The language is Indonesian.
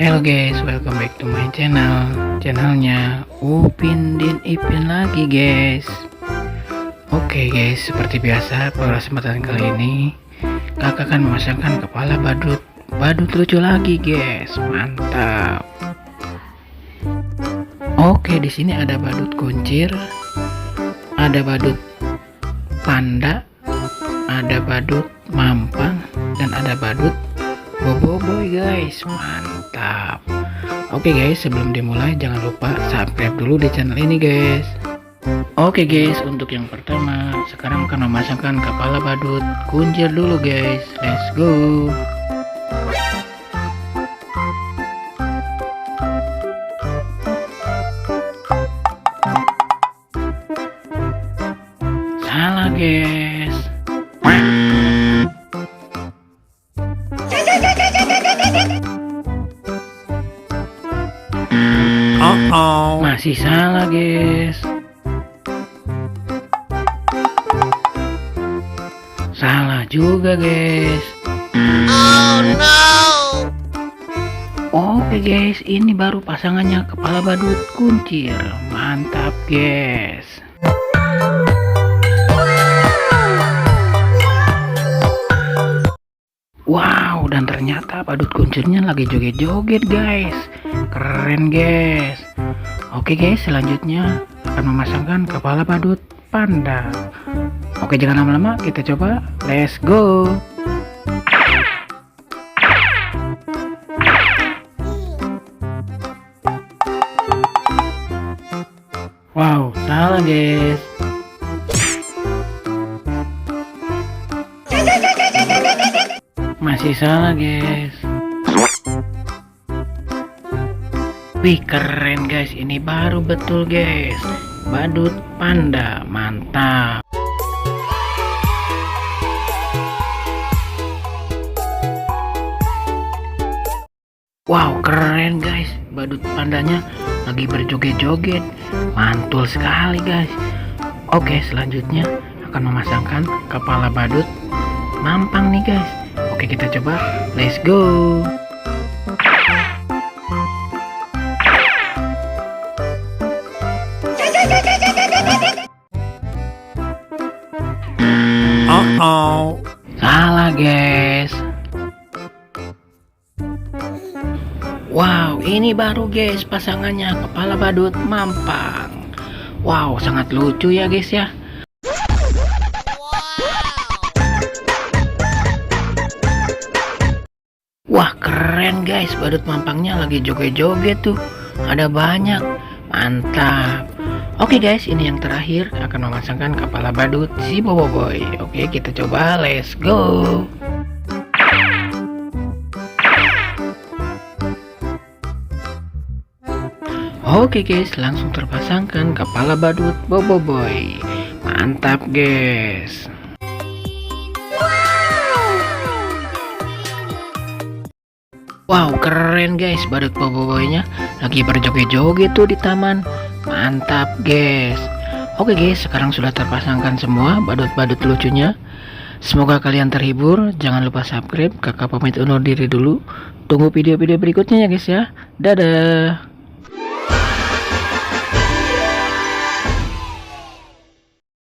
Hello guys, welcome back to my channelnya Upin dan Ipin lagi guys. Oke guys, seperti biasa pada kesempatan kali ini kakak akan memasangkan kepala badut lucu lagi guys, mantap. Oke, di sini ada badut kuncir, ada badut panda, ada badut mampang, dan ada badut boboiboy guys, mantap. Oke guys, sebelum dimulai jangan lupa subscribe dulu di channel ini guys. Oke guys, untuk yang pertama sekarang akan memasangkan kepala badut kuncir dulu guys, let's go. Salah guys. Masih salah guys. Salah juga guys. Oh no. Oke guys, ini baru pasangannya kepala badut kuncir, mantap guys. Wow, dan ternyata badut kuncirnya lagi joget-joget guys, keren guys. Oke guys, selanjutnya akan memasangkan kepala badut panda. Oke, jangan lama-lama, kita coba, let's go. Wow, salah guys. Masih salah guys. Wih, keren guys, ini baru betul guys, badut panda, mantap. Wow, keren guys, badut pandanya lagi berjoget-joget, mantul sekali guys. Oke, selanjutnya akan memasangkan kepala badut mampang nih guys. Oke, kita coba, let's go. Salah guys. Wow, ini baru guys pasangannya kepala badut mampang. Wow, sangat lucu ya guys ya. Wah, keren guys, badut mampangnya lagi joget-joget tuh. Ada banyak, mantap. Oke guys, ini yang terakhir akan memasangkan kepala badut si boboiboy. Oke, kita coba, let's go. Oke guys, langsung terpasangkan kepala badut boboiboy. Mantap guys. Wow, keren guys, badut boboiboynya lagi berjoget-joget tuh di taman. Mantap guys. Oke guys, sekarang sudah terpasangkan semua badut-badut lucunya. Semoga kalian terhibur. Jangan lupa subscribe. Kakak pamit undur diri dulu. Tunggu video-video berikutnya ya guys ya. Dadah.